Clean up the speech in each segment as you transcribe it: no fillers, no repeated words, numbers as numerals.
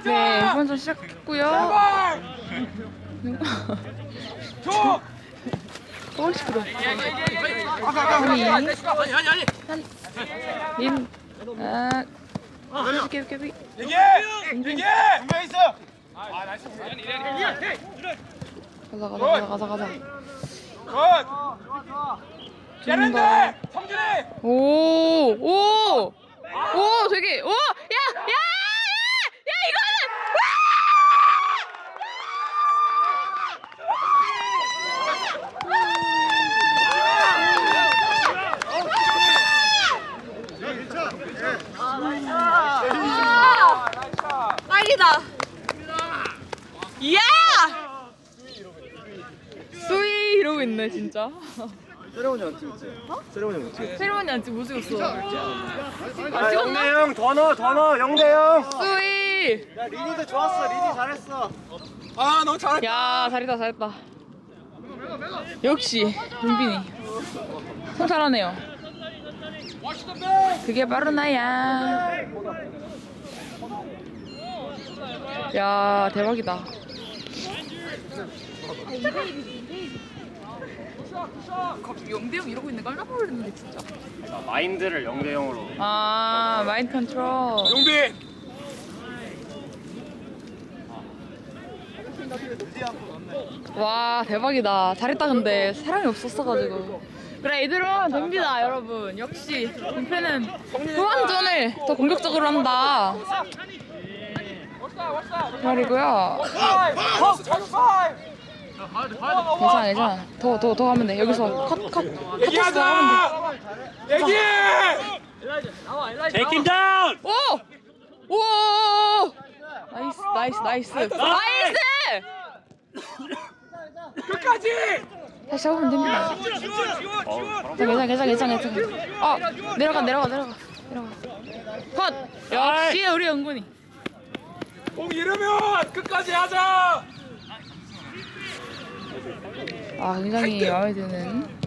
네, 후반전 시작했고요. 시끄러. 깨비. 얘기해! 분명 있어! 가자. 굿! 잘한다! 성준이! 오, 되게, 야, 이거는, 빨리다. 이야! 수이 이러고 있네 진짜. 세레모니 안 찍었지? 세레모니 못 찍었지? 세리머니 안 찍고 못 찍었어. 아, 영대형 더 넣어 영대형. 수이. 야 리니도 좋았어. 리니 잘했어. 아, 너무 잘했다. 야 잘했다. 역시 윤빈이 통찰하네요. 그게 바로 나야. 야 대박이다. 갑자기 영대형 이러고 있는 걸 깜짝 놀랐는데 진짜. 마인드를 영대형으로. 아 마인드 컨트롤. 용빈! 와 대박이다. 잘했다. 근데 사람이 없었어가지고. 그래 이대로면 됩니다 여러분. 역시 은폐는 후반전을 더 공격적으로 한다 말이고요. 괜찮아. 더 하면 돼. 여기서 컷 얘기하자! 하면 돼. 얘기해! Take him down. 오! 나이스. 끝까지! 다시 잡으면 됩니다. 괜찮아. 내려가. 컷! 역시 우리 영군이. 공 이러면 끝까지 하자! 아 굉장히 마음에 드는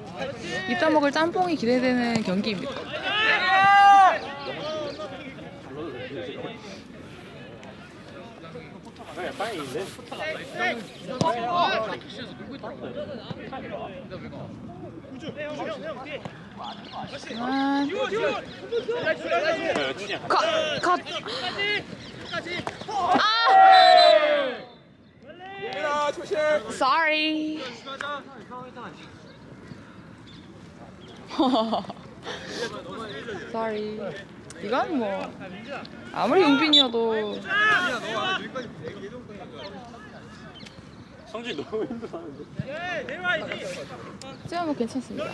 이따 먹을 짬뽕이 기대되는 경기입니다. 컷! 얘들아, 조심! Sorry. Sorry. 이건 뭐 아무리 용빈이어도 성진 너무 힘들어하는데. 제가 뭐 괜찮습니다.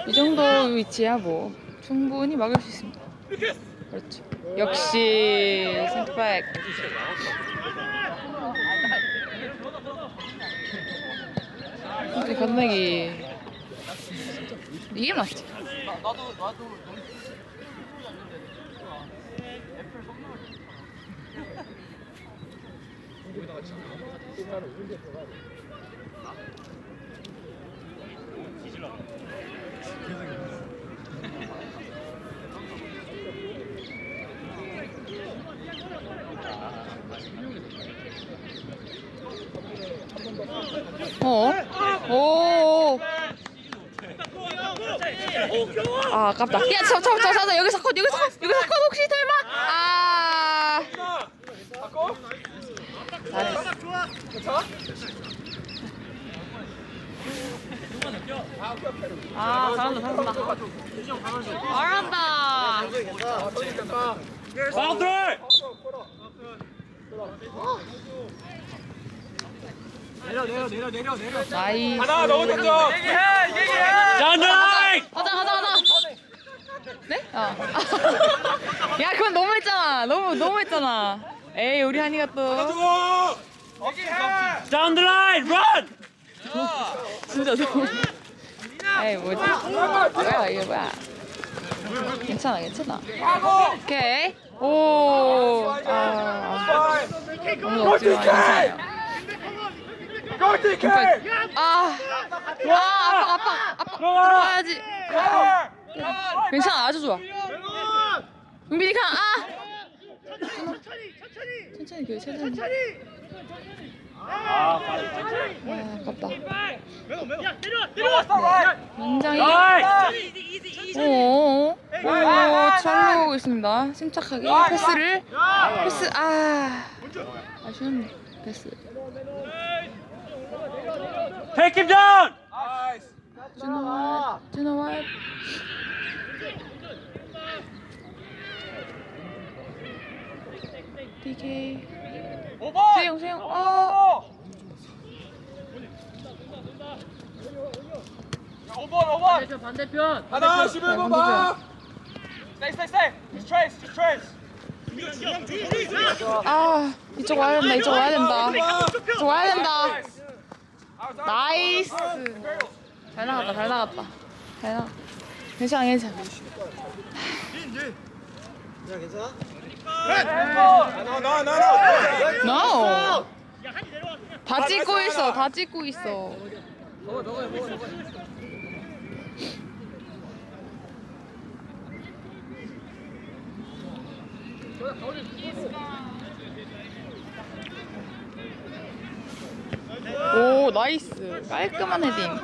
이 정도 위치야 뭐 충분히 막을 수 있습니다. 그렇죠. 역시 센터백. 이렇게 건너기 이게 맞지. 오. 아, 아깝다. 야, 저, 여기서 컷 혹시 설마? 아. 괜찮아? 아, 잘한다. 파울들. 내려. 나이스. 하나, 너무 던져! 얘기해! 잔다이. 가자. 네? 야, 그건 너무했잖아. 너무했잖아. 에이, 우리 한이가 또 주고! 얘기해! Down the line, run. 진짜 너무. 에이, 뭐지? 이게 뭐야? 괜찮아. 오케이. 오. 너무 없지만 괜찮아요. 골킥! 아빠 들어가야지. 괜찮아, 아주 좋아. 용빈이 강. 천천히 그 천천히. 아, 아깝다. 왔어, 라이. 굉장히. 나이스! 잘 나오고 있습니다. 침착하게 패스를. 패스 아쉬운 패스. Take him down! 나이스. 준호와 DK. 5번. 세영. 야, 5번. 반대편. 하나, 11번 봐. Stay. Just trace. 이쪽 와야 된다. 이쪽 와야 된다. 나이스. 잘 나갔다. 괜찮아. No. 다 찍고 있어. 오, 나이스. 깔끔한 헤딩.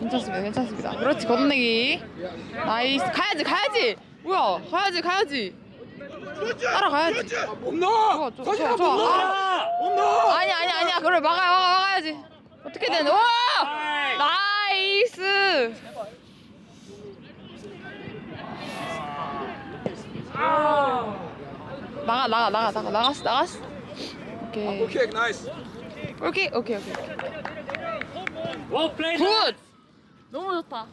괜찮습니다. 그렇지, 걷어내기. 나이스. 가야지. 뭐야, 가야지. 따라가야지. 못 넣어. 좋아. 못 넣어. 아니야. 그래, 막아야지. 어떻게든. 와! 나이스. 나갔어. 오케이. 오케이, 나이스. 오케이. Well played! 굿! 너무 좋다.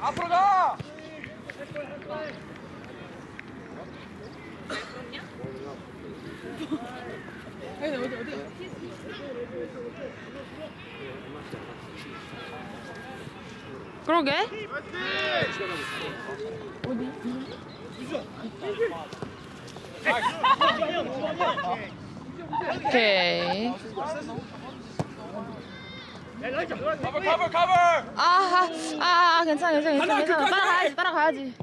앞으로 가. 그러게. 오케이. 커버. 괜찮아. 따라가야지.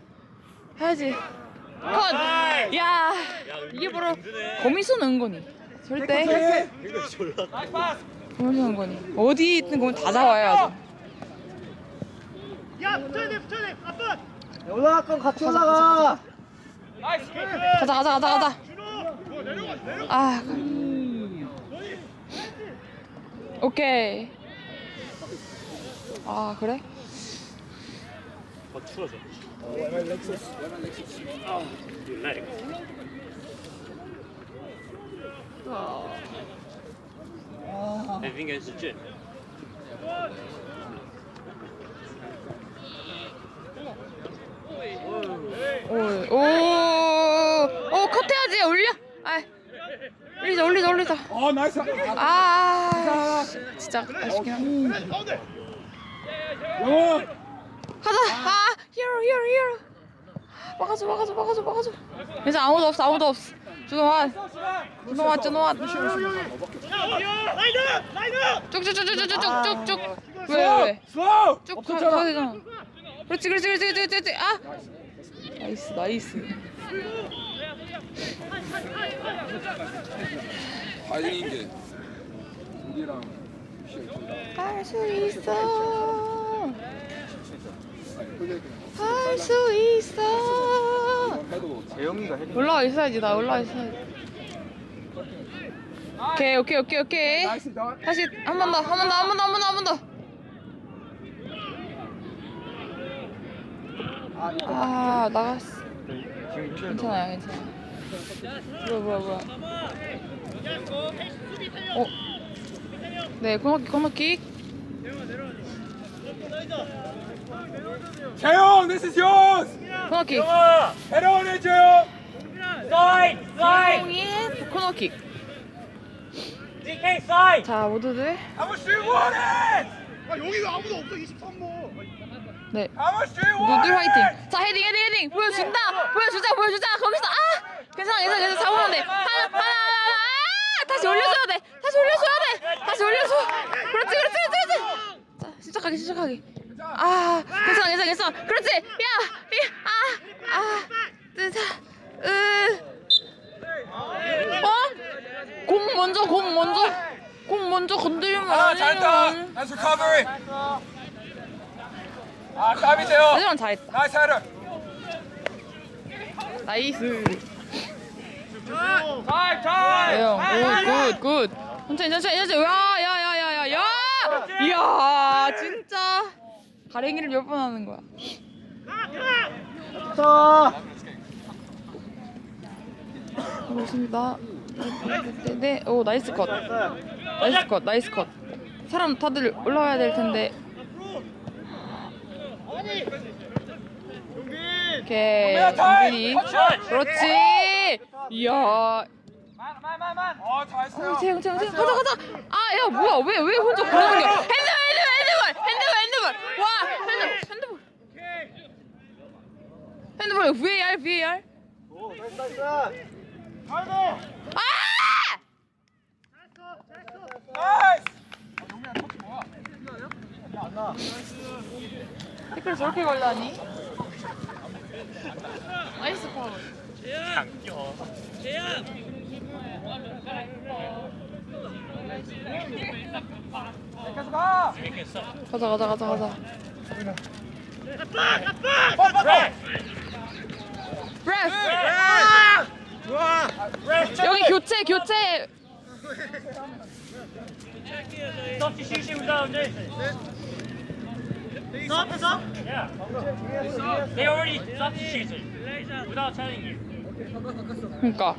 해야지. 컷. 야, 이게 바로 거미손 은건이. 절대. 나이스 파스. 거미손 은건이. 어디 있든 거미 다 잡아야죠. 올라갈 건 같이 올라가. 나이스. 가자. 오케이. 그래? 추워져. leg. I think it's legit. 오, 컷해야지. 올려. 올리자. 나이스. 진짜 아쉽긴 한데. 요. 가자. 히어로. 막아줘. 괜찮아. 아무도 없어. 준호환. 쭉쭉쭉쭉쭉쭉쭉. 왜? 슬로우. 쭉 가야 되잖아. 그렇지. 나이스. 다행인 게 우리랑 할 수 있어. 재영이가 헤딩. 올라와 있어야지. 오케이. 나이스 던. 다시 한 번 더. 나갔어. 괜찮아요. 뭐야. 네, 코너킥. 재영, this is yours. 코너킥. 내려오내줘요. Side! 형의 코너킥. DK side! 자, 모두들. How much do you want it? 여기 왜 아무도 없어? 23번. 네. How much do you want 모두들 it? 화이팅. 자, 헤딩. 보여주자. 거기서 괜찮아. 잡으면 돼. 하나. 다시 올려줘야 돼. 다시 올려줘야 돼. 다시 올려줘. 그렇지. 자, 시작하기. 아, 괜찮아. 그렇지. 자, 공 먼저 건드리면 아, 잘했다. 아니에요. 나이스 커버리. 아, 까비세요. 하지만 잘했다. 나이스 헤더. 나이스. 타임. 굿. 천천히. 야. 이야, 진짜 가랭이를 몇 번 하는 거야. 자. 그렇습니다. 네. 오, 나이스 컷. 사람 다들 올라와야 될 텐데. 오케이. 은빈이. 그렇지. 이야. 잘했어요. 태영. 가자. 아, 야, 뭐야? 왜 혼자 그러는 거야? 핸드볼. VAR. 오, 나이스. 아! 나이스. 댓글 저렇게 걸다니? 나이스 파울. 계속 가. 가자. 브레스. 여기 교체. Substitution without Jason. Yeah. They already substituted without telling you. 그러니까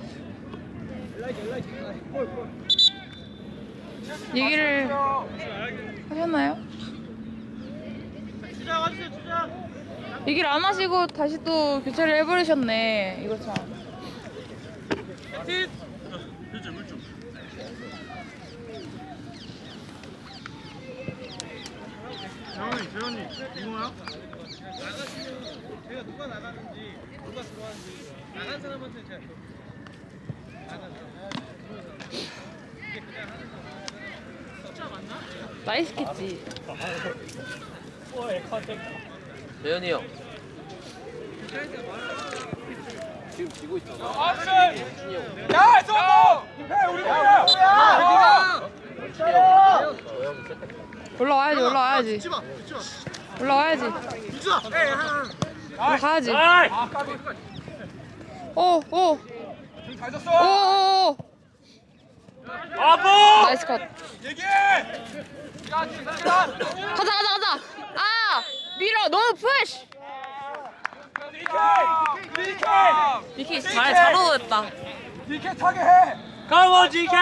얘기를 하셨나요? 얘기를 안 하시고 다시 또 교체를 해버리셨네. 이거 참. 재현이, 이모야? 제가 누가 나가는지, 누가 들어왔는지, 나간 사람한테 제가 나이스 캐치. 재현이 형. 야, 성공. 해, 우리가. 올라와야지. 붙지 마. 올라가야지. 붙지마. 올라가야지. 아, 까비. 오. 잘 졌어. 아부! 나이스 컷. 얘기해. 야, 가자. 아, 밀어. 너무 푸시. DK. 이렇게 잘 얻었다. DK 타게 해. Come on, GK!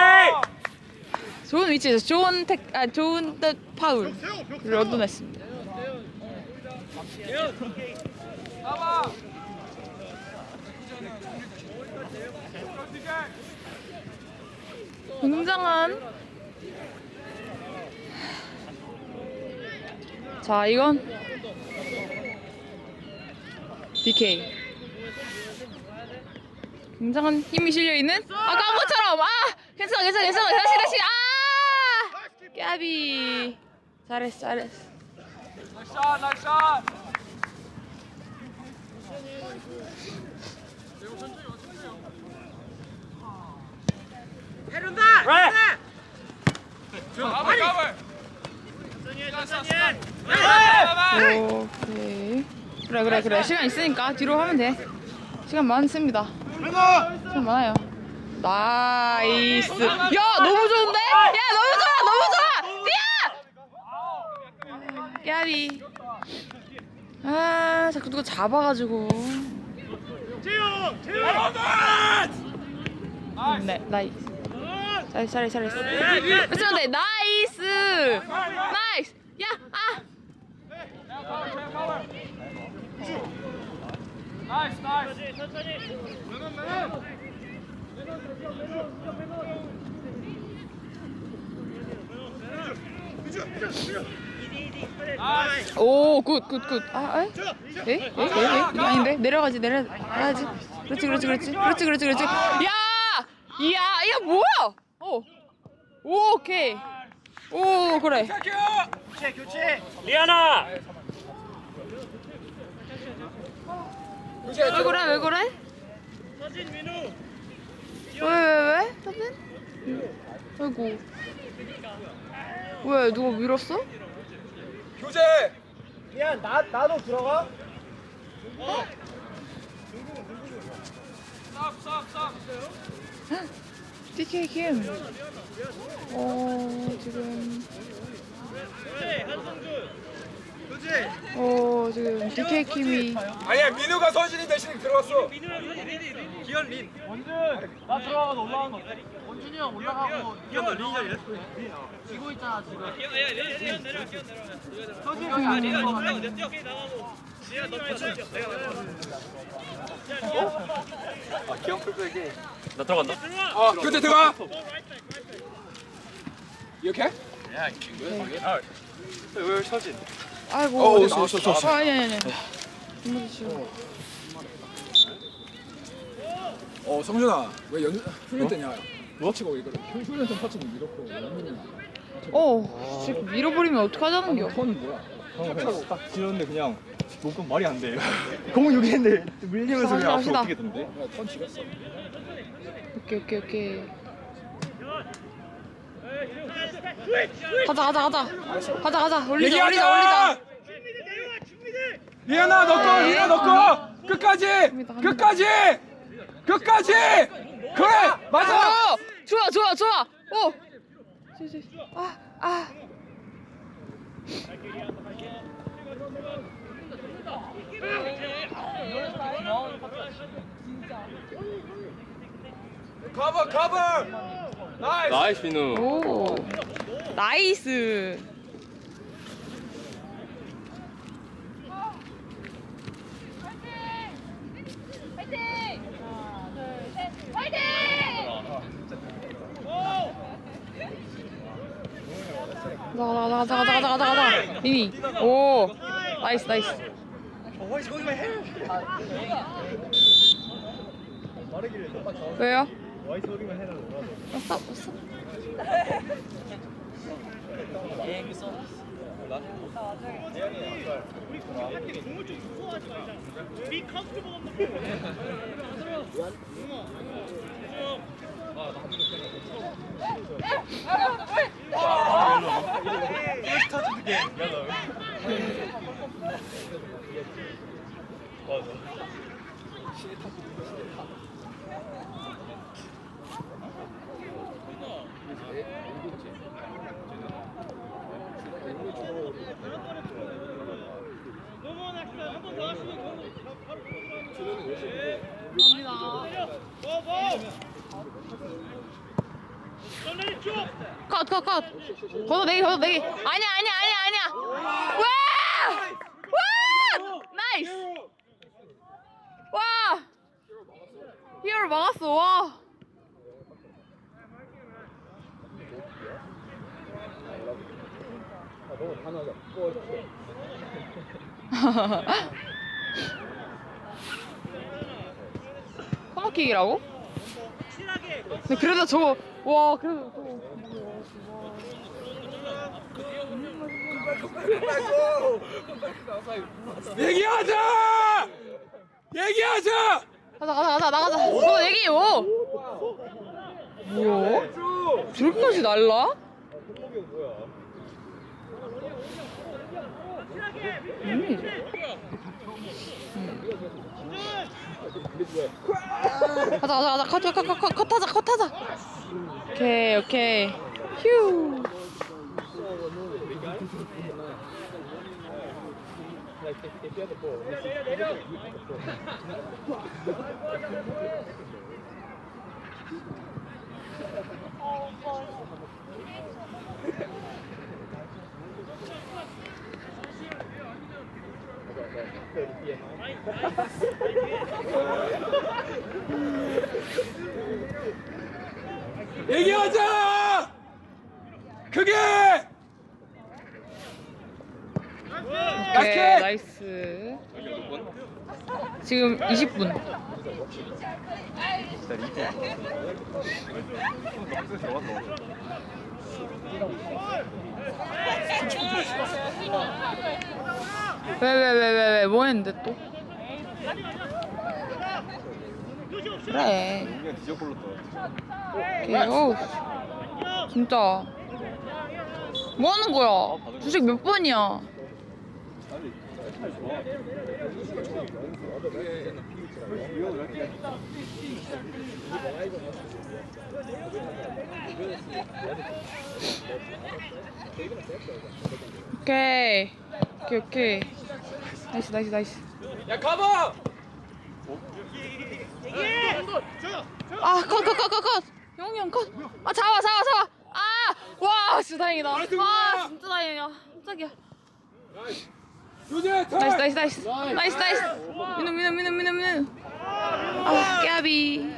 좋은 위치에서 좋은 파울을 얻어냈습니다. 나와. 굉장한. 자, 이건 DK. 굉장한 힘이 실려 있는 아까 한 것처럼. 괜찮아. 다시. 까비. 잘했어. 나이스 샷. Right! 가볼. 오케이. 그래. 시간 있으니까 뒤로 하면 돼. 시간 많습니다. 시간 많아요. 나이스. 야, 너무 좋은데? 야, 너무 좋아. 뛰어! 까비. 자꾸 누가 잡아가지고. 네, 나이스. 잘했어. 그렇지, 돼. 나이스. 야, 나이스. 오, 굿. 에이? 이거 아닌데? 내려가야지. 그렇지. 야! 이야, 뭐야? 오, 오케이. 오, 그래. 리아나. 왜 그래? 왜 그래? 왜? 사진? 아이고. 왜 누가 밀었어? 교체. 미안, 나도 들어가? DK 김. 지금. 지금 DK 김이. 아니야 민우가 서진이 대신 들어갔어. 기현 린. 나 들어가서 올라가는 거 어때? 원준이 형 올라가고 기현 너 린이야 이랬어. 지고 있잖아 지금. 기현 내려. 서진이 형이 리가 너 올라가. 내가 뛰어. 나가고. 지야 너 펴줘. 내가 나 들어간다. 교체 들어가. 이렇게? 왜 서진? 아이고. 저. 아니. 이모지 싫어. 성준아 왜 훈련 때냐? 뭐 치고 이거 훈련 좀 터치면 이렇고 연민이나. 지금 밀어버리면 어떡하자는겨? 턴 뭐야? 방금 딱 지었는데 그냥 뭔가 말이 안 돼. 공은 여기 있는데 밀리면서 그냥 앞으로 합시다. 어떻게 던데? 턴 지렸어. 오케이. 가자. 올리자. 리아나 너 거. 끝까지. 그래 맞아. 좋아. 오. 아. 커버. 나이스. 나이스 민우. 오. 나이스. 가자. 미니. 오. 나이스. 왜요? 왔어. 컷. 걷어내기. 아니야. 와! 나이스. 와! 히어로 막았어. 와. 코너킥이라고? 근데 그래도 저거 얘기하자. 가자. 너도 얘기해. 뭐야? 저렇게까지 날라? 가자. 컷하자. 오케이. 휴. 얘기하자. 크게. 오케이, 나이스. 지금 20분. 왜 뭐 했는데 또? 그래. 그냥 뒤져볼로 떠. 오케이. 오. 진짜. 뭐 하는 거야? 주식 몇 번이야? 오케이. 오케이. 나이스. 야 가봐. 아, 컷. 영이 형 컷. 아, 잡아. 아, 와, 진짜 다행이다. 아, 진짜 다행이야. 깜짝이야. 유재 나이스. 민우. 아, 깨비.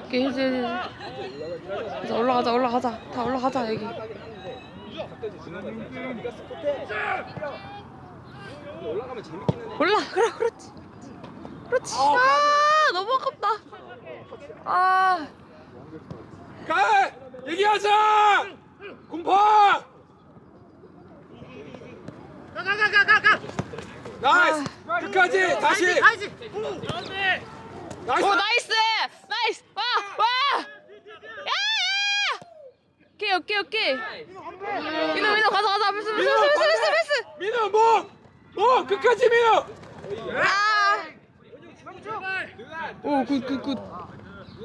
오케이, 이제 올라가자. 다 올라가자 여기. 올라가면 재밌긴 해. 그렇지. 아, 너무 아깝다. 아, 가. 얘기하자. 공파. 가. 나이스. 끝까지 다시. 나이스. 오, 나이스. 와. 야. 오케이. 민우 가자. 패스. 민우 뭐 끝까지 민우. 아. 오, 굿.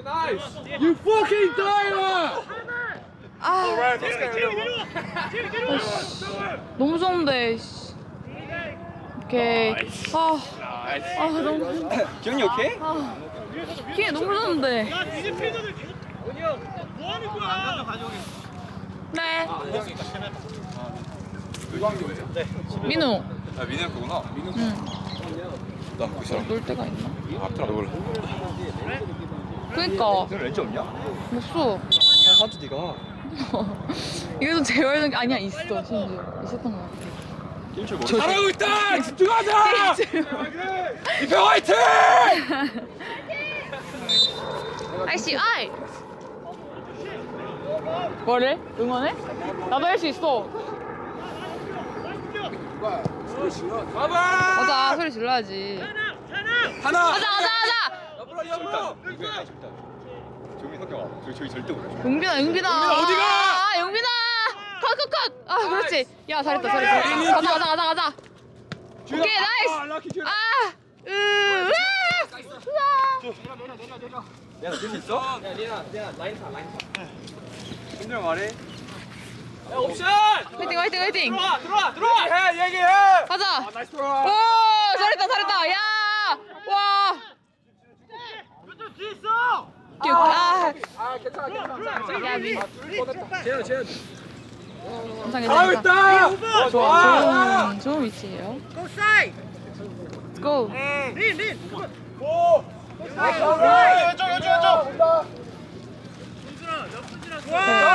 나이스. You fucking die. 아, 너무 좋은데. 씨. 오케이. 아, 너무. 기현이 오케이? 기회 너무 좋은데. 네. 민우. 아 민현 거구나. 응. 나 거기 사람. 놀 데가 있나? 앞으로 놀래. 그니까. 너 렌즈 없냐? 없어. 사주 네가. 이것도 재활용 아니야, 있어. 심지어 있었던 것 같아. 게임줄 모르. 잘하고 있다. 집중하자. 이패 화이팅. 아이. 뭐를? 응원해? 나도 할 수 있어. 가봐. 맞아, 소리 질러야지. 하나. 가자. 누구야? 절대. 조용히 성경아. 저기 절대 못. 용빈아. 어디가? 아, 용빈아. 컷. 아, 그렇지. 야, 잘했다. 가자. 오케이, 나이스. 아, 야, 너 뛸 수 있어? 야, 리나 라인 타. 힘들면 말해. 야, 옵션! 화이팅. 들어와. 얘기해. 가자. 나이스 들어와. 오, 잘했다. 야, 와. 뒤에 있어. 괜찮아. 야비. 재현. 괜찮아. 잘하고 있다. 좋아. 좋은 위치예요. Go side. Let's go. 린. 오. 왼쪽.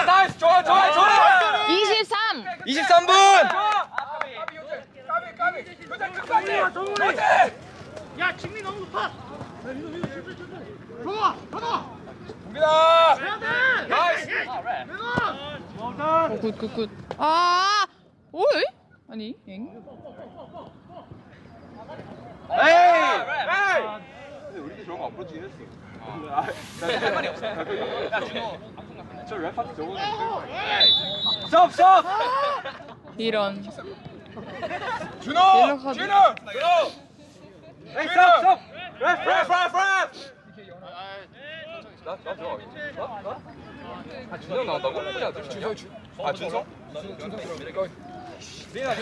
나이스. 좋아. 23. 23분! 까비. 야, 직민 너무 높아. 좋아. 공기다. 나이스. 굿. 아, 오이? 아니, 엥? 에이! 근데 우리도 저런 거 안 부러지긴 했어. 나할 말이 없어. 야, 준호. 저 랩파트 적어놓은 스톱! 이런. 준호. 연락하지. 에이, 스톱! 랩! 나 들어가겠지? 나? 준성 나온다고? 아, 준성? 리나.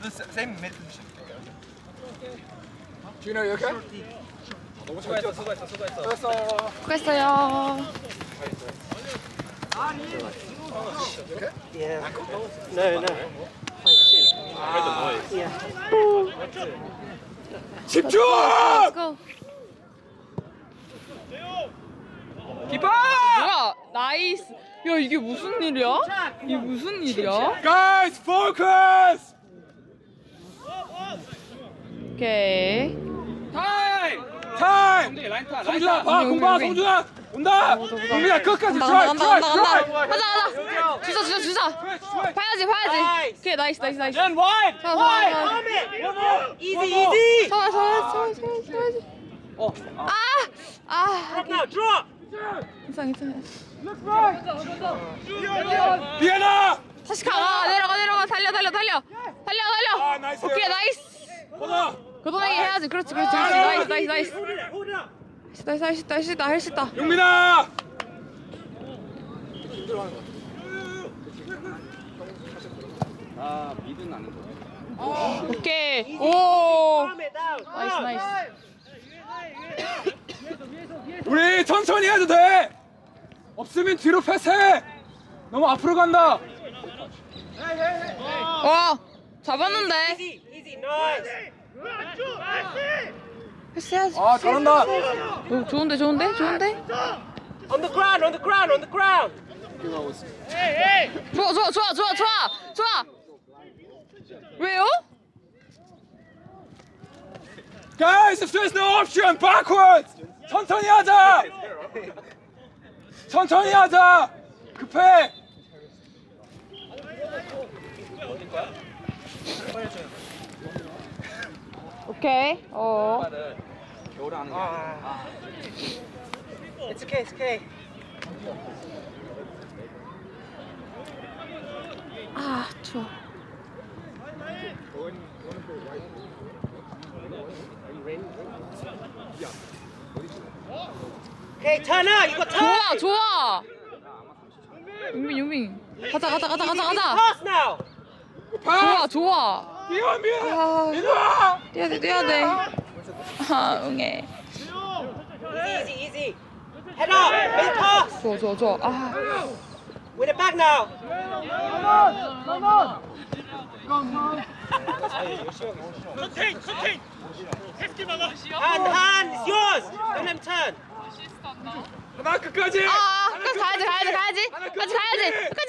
Same mid position. 준호 이렇게? 너무 잘 뛰었어. 수고했어. 수고했어요. 집중! Let's go. 기파! 뭐야? 나이스. 야, 이게 무슨 일이야? 이게 무슨 일이야? Guys, focus! 오케이. 타임! 성준아 봐 공봐 성준아 온다 용민아 끝까지 간다 drive 간다 drive 간다 간다 drive 가자 주자 봐야지 오케이 나이스 Then wide. Easy, easy. 서야지 Drop now, drop. 괜찮아 미안아 다시 가 내려가 달려 아, 나이스. 오케이 나이스 보다 걷어내기 해야지 그렇지 나이스 할 수 있다 용민아 아 미드는 아닌 거. 오케이 오 Calm it down. 나이스 우리 천천히 해도 돼 없으면 뒤로 패스해 너무 앞으로 간다 와 잡았는데 Easy, easy, nice. 패스해야지 아 잘한다 오, 좋은데 On the ground, on the ground, on the ground. 좋아 왜요? Guys, if there's no option, backwards! 천천히 하자! 급해! 오케이 겨울에 하는 게 아니야. It's okay, it's okay. 아 추워 Okay, turn out. You got time. 좋아 용민 가자 Pass now. 좋아 뛰어, 민아! 아, 민아! 뛰어야 돼 응애 Easy, easy. Head up. Make pass. 좋아 아 Win it back now. Hand, it's yours. Don't let him turn. 하나 끝까지! 끝까지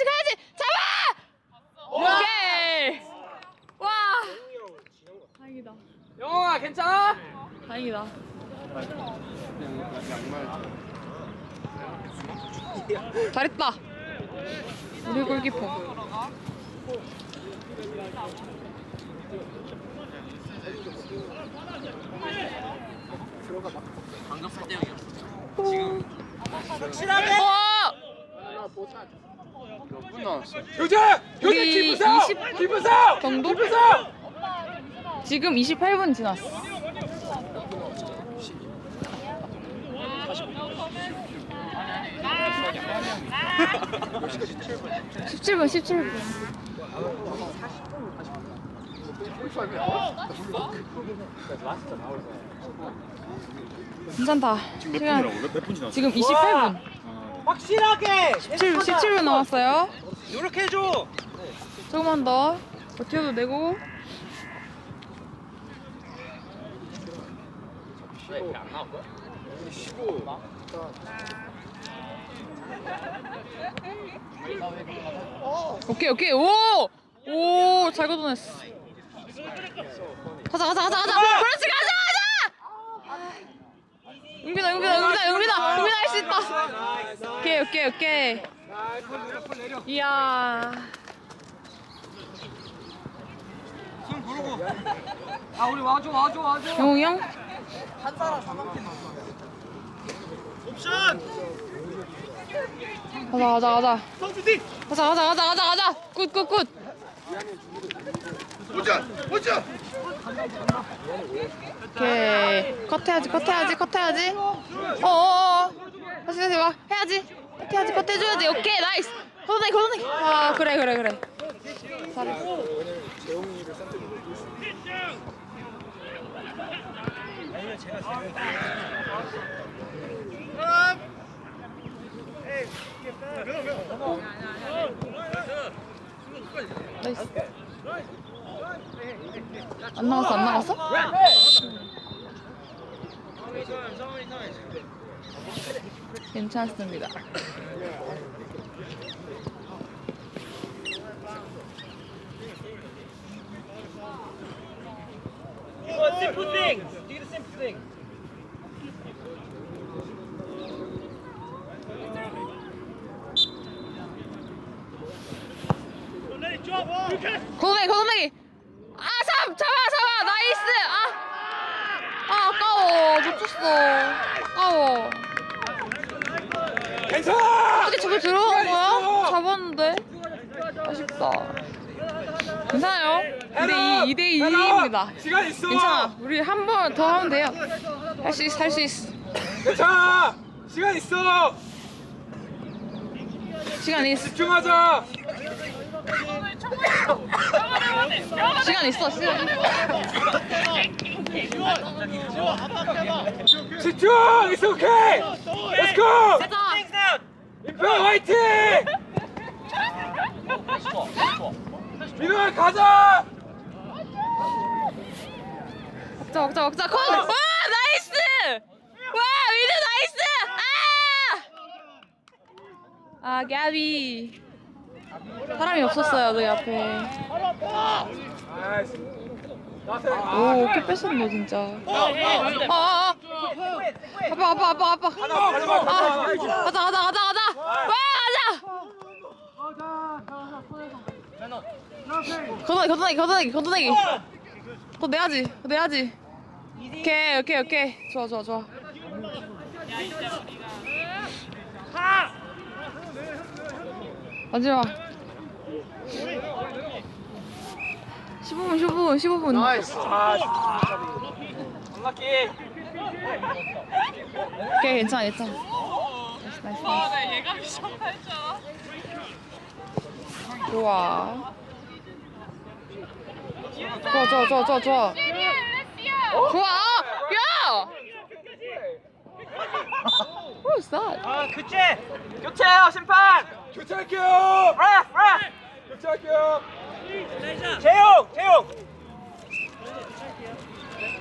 가야지 잡아 오케이 와 다행이다 영아 괜찮아? 다행이다 잘했다 우리 골키퍼 방금 설대형이었어. 확실하게. 몇분 남았어? 교재 우리 기부사! 20 기부사! 정도? 기부사! 지금 28분 지났어 17분 괜찮다 시간 몇분 지났어? 지금 28분 확실하게. 17분 남았어요 노력해줘. 조금만 더 버텨도 되고 오케이 오잘 걷어냈어 가자 그렇지 가자 용빈아 할 수 있다 오케이 이야 아 우리 와줘. 영웅이 형? 가자 굿 오케이 컷해야지 어어어 다시 와 해야지 컷해줘야지 오케이 나이스 걷어내 아 그래 잘했어 재홍이를 센터로 놓을 수 나이스 안 나갔어? 괜찮습니다 You got simple things. Do the simple thing. 걷어내기. 아, 잡아. 나이스. 아까워. 놓쳤어. 아까워. 괜찮아. 어떻게 저거 들어간 거야? 잡았는데. 아쉽다. 괜찮아요. 2대2입니다. 시간 있어. 괜찮아. 우리 한 번 더 하면 돼요. 할 수 있어. 괜찮아. 시간 있어. 시간 있어. 집중하자. 시간 있어. 집중. It's okay. Let's go. 임표 화이팅. 민호야 가자. 먹자. 컷! 와, 나이스! 와, 위드 나이스! 아, 갸비. 사람이 없었어요, 저기 앞에. 나이스. 오, 꽤 뺐었네, 진짜. 아빠. 가자. 와, 가자! 걷어내기. 그거 내야지. 오케이. 좋아. 마지막. 15분. 나이스. 락키. 오케이, 괜찮아. 나이스. 예감이 좀 살짝. 좋아. 좋아. 야! What's that? 교체해요 심판. 교체할게요. 교체할게요. 재용.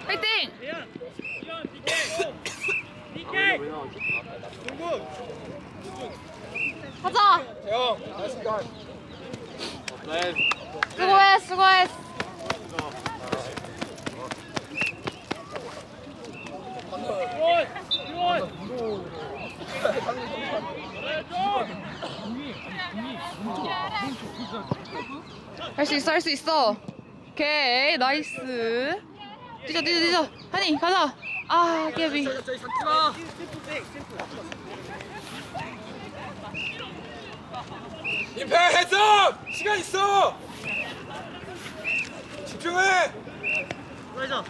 파이팅! 가자! 형, 나이스 간. 수고해. 할 수 있어. 오케이, 나이스. 뛰자. 하니, 가자. 아, 깨비. 임패 해서 시간 있어. 집중해. 가자.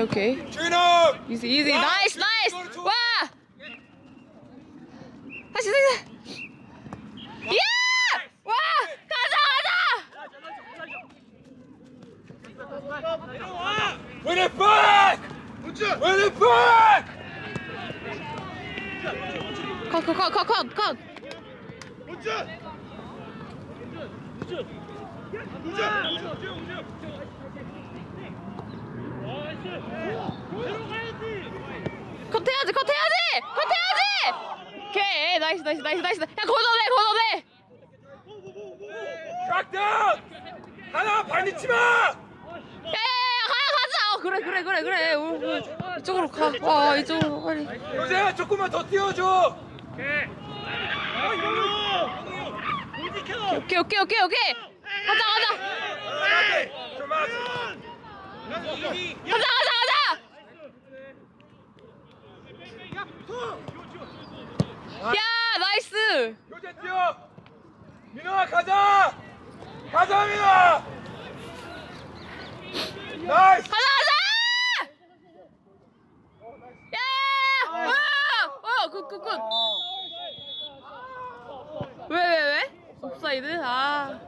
오케이. 주인아. 이지. 나이스. 와! 다시. 예! 와! 가자! Win it back. 컷. 컷해야지! 오케이, 나이스. 야, 걷어내! Track down. 하나 발 믿지 마. 가자! 그래. 이쪽으로 가. 와, 이쪽으로 빨리. 요새 조금만 더 뛰어줘. 오케이. 가자. 야, 나이스. 요새 뛰어. 민호아 가자. 민호아. 나이스. 가자. 야! 굿. 왜? 옵사이드? 아.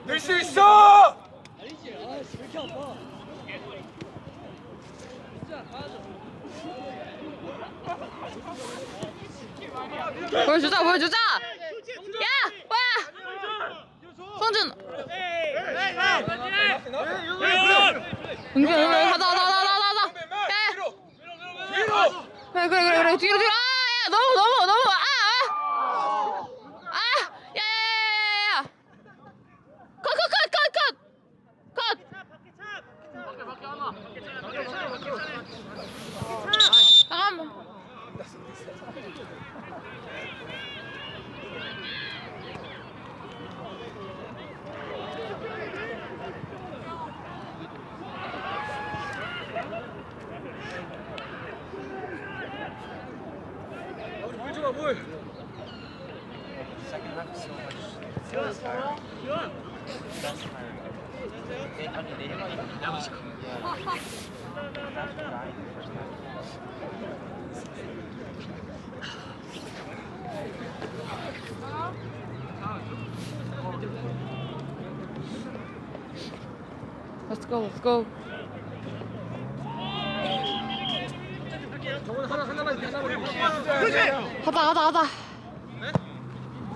늘 수 있어. 보여주자. 야! 와! 성준. 은근 가자. 그래. 뒤로. 야, 너무. 야. 컷. 잠깐만. 물 줘봐 물. Let's go, let's go. 정원 하나만 하나만.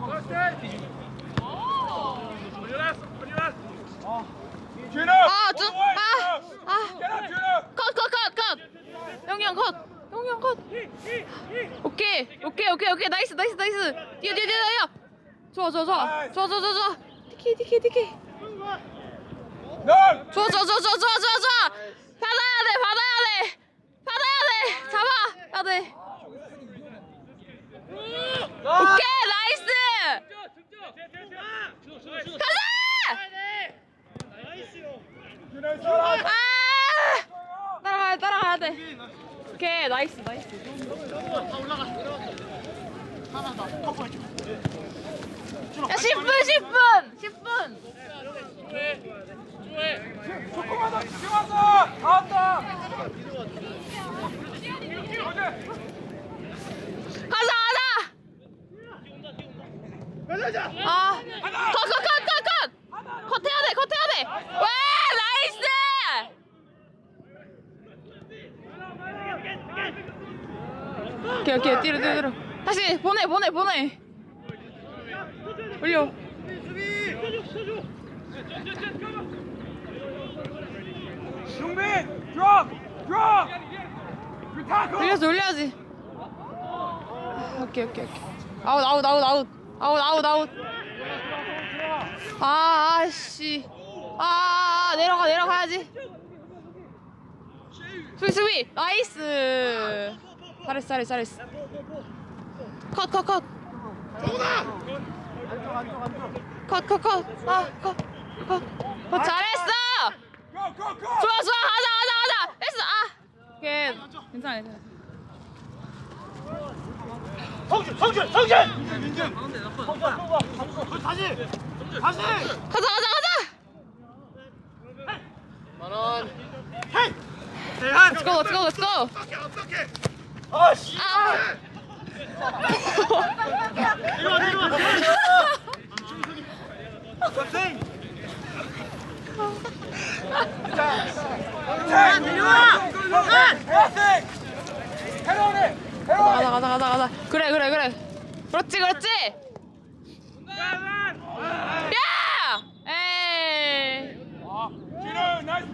가자. 준호. 컷. 영희 형 컷. 오케이. 나이스. 뛰어. 좋아. 티키. 넌. 좋아. 받아야 돼. 잡아야 돼. 오케이, 나이스. 가자. 따라가야 돼. 오케이, 나이스. 야, 10분. 조금만 더 집중하자. 다 왔다. 가자. 컷 해야 돼. 와, 나이스. 오케이, 뛰어. 다시 보내. 올려. 용빈, drop. 올려야지. 오케이. 아웃. 아씨. 내려가야지. 수비. 나이스. 잘했어. 컷. 컷. 잘했어. 좋아. 가자. 됐어. 오케이. 괜찮아. 성준! 다시! 가자. 만원. Let's go. 아씨! 내려와! 가자. 그래. 그렇지. 야! 에이. 준호, 나이스.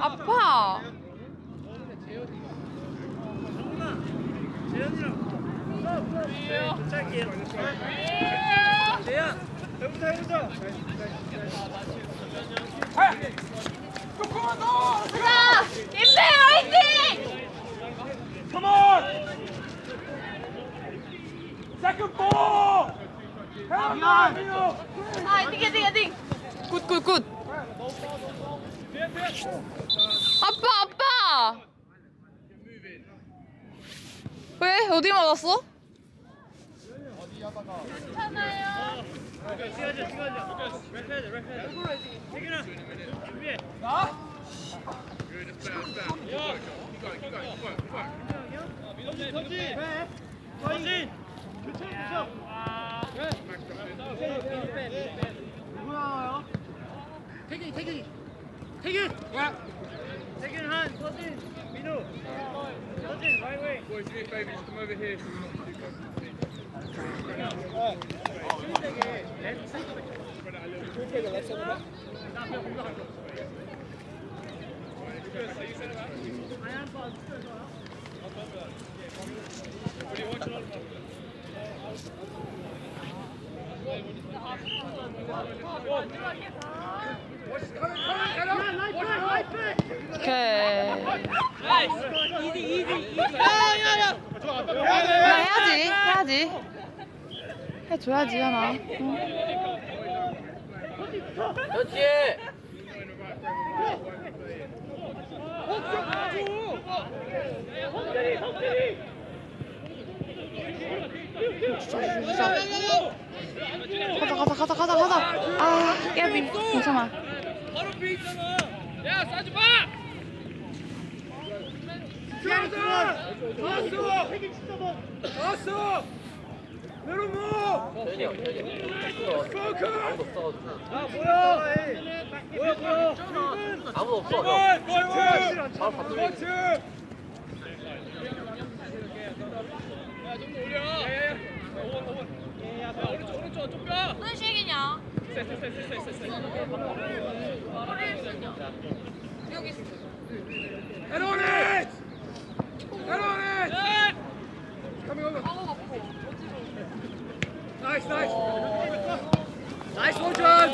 아파. 조금만 더. 자, 임배 화이팅! Come on. Second ball. 헤딩. 굿. 아빠. 왜? 어디 맞았어? 괜찮아요. 태균 한 서진 민우 서진 right way. Boys, do me a favour, just come over here so we're not too close. Right back. 오케이. 이지 이지 이지. 그냥 해야지. 해줘야지 하나. 응. 그렇지. 가자. 아, 깨비. 괜찮아. 바로 비 있잖아. 야 싸지 마. 나왔어! 내려놓어! 재현이 형. 아무도 없어가지고. 뭐야? 아무도 없어. 형. 바로 바꾸면 그렇지! 오른쪽 좀 뼈. 무슨 식이냐? 여기 있어. Head on it! Head on it! Coming over. Nice. Nice one, John.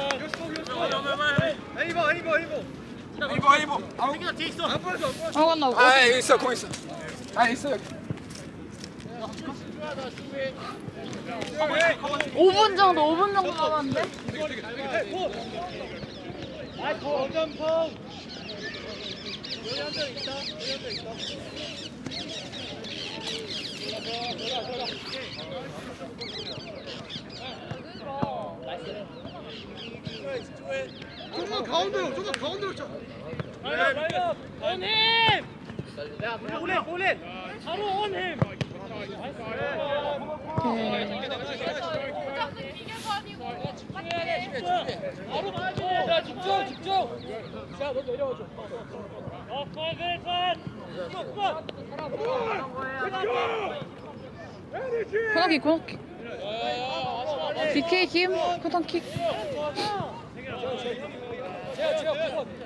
애니버. 생기나 뒤에 있어. 어, 갔나 보다. 아, 여기 있어, 공 있어. 아, 있어 여기. 5분 정도 남았는데? 조금만 가운데로 쳐. 원힘. 올린. 바로 원힘. 바로 가야 돼. 야 집중. 자, 너 내려와줘. 코너킥. DK 김 코너킥.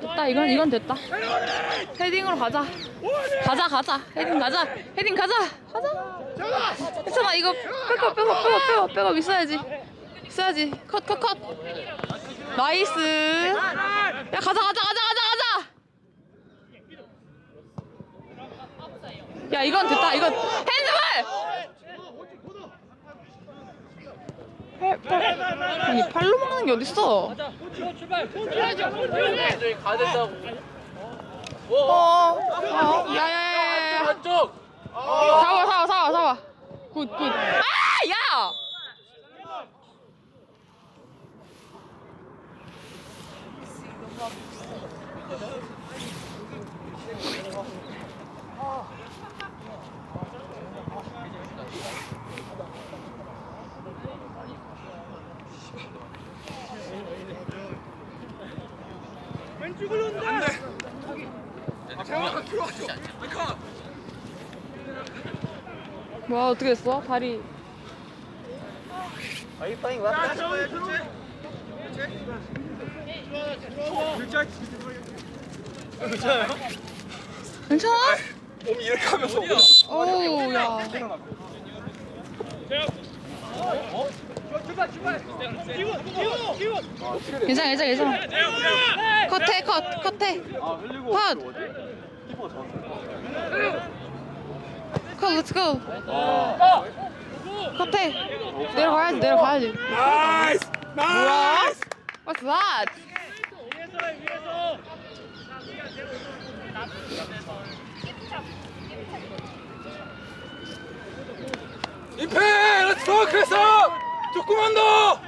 됐다. 이건 됐다. 헤딩으로 가자. 헤딩 가자. 괜찮아. 이거 백업 있어야지. 컷. 나이스. 야 가자. 야 이건 됐다. 이건 핸드볼. 아니 팔로 막는 게 어딨어? 출발. 저기 가야 된다고. 야야야야. 한쪽. 사와. 굿. 아, 야! 왼쪽으로 온다. 안 돼. 태영아 들어와줘. 뭐야 어떻게 됐어? 다리. 괜찮아? 몸 이렇게 하면서. 어우 야. 출발. 괜찮아. 컷해. 컷, 렛츠 고. 컷해. 내려가야지. 나이스. 뭐야? What's that? 위에서. 이패, 렛츠고. 그래서 조금만 더.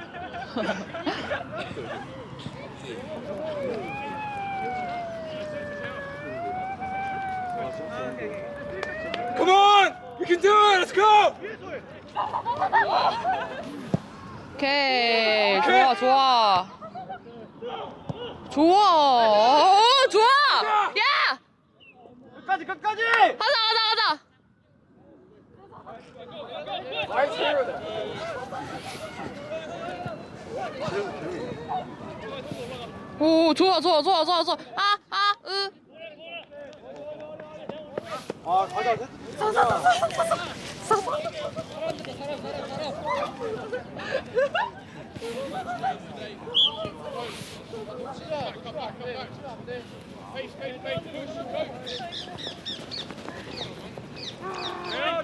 Come on, we can do it. Let's go. 오케이. 좋아. 좋아. 야! 끝까지. 가자. 나이스. 오, 좋아. 가자.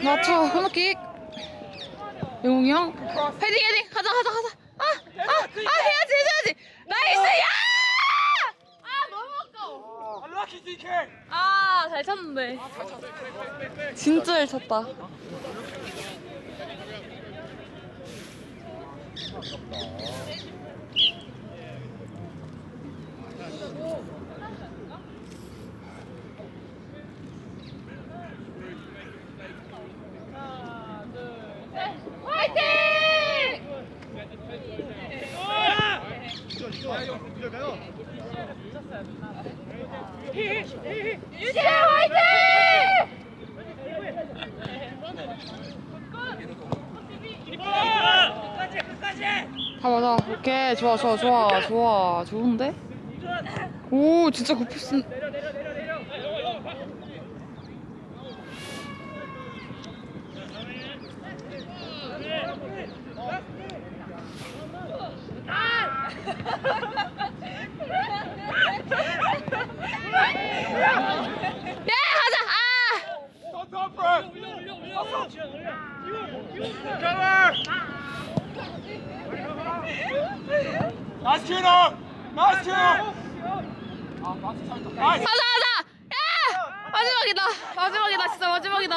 맞춰 코너킥. 영웅이 형 헤딩 가자. 해야지. 나이스 야! 아 너무 아까워. Unlucky DK. 아 잘 찼는데. 진짜 잘 찼다. UCL 화이팅! 다 맞아. 오케이 좋아 좋은데? 오 진짜 굿패스. 야 가자. Don't talk for us. Cover. Nice tune up. Nice tune up. Nice. 가자. 야 마지막이다 진짜 마지막이다.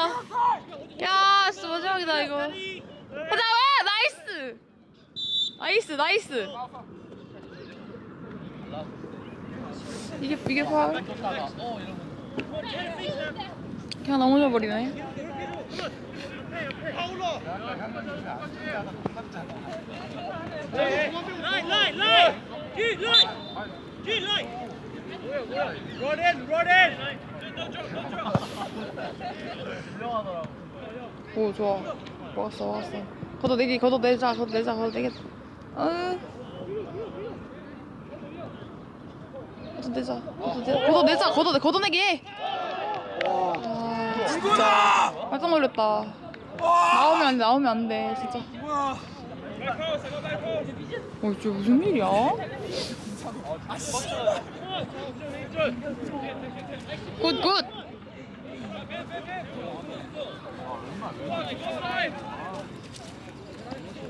야 진짜 마지막이다 이거. 가자 와 나이스. 이게 파울? 그냥 넘어져 버리네. 오 좋아. 먹었어. 걷어내자. 걷어내자. 걷어내게 해. 아 진짜 깜짝 놀랐다. 나오면 안 돼 진짜. 이게 무슨 일이야? 굿.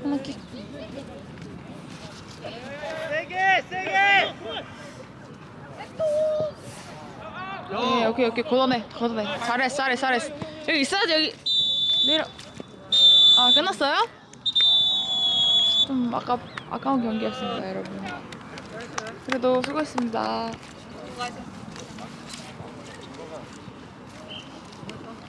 코너킥. 세게. 예, 오케이. 걷어내. 잘했어. 여기 있어야지, 여기. 내려. 아, 끝났어요? 좀 아까운 경기였습니다, 여러분. 그래도 수고했습니다.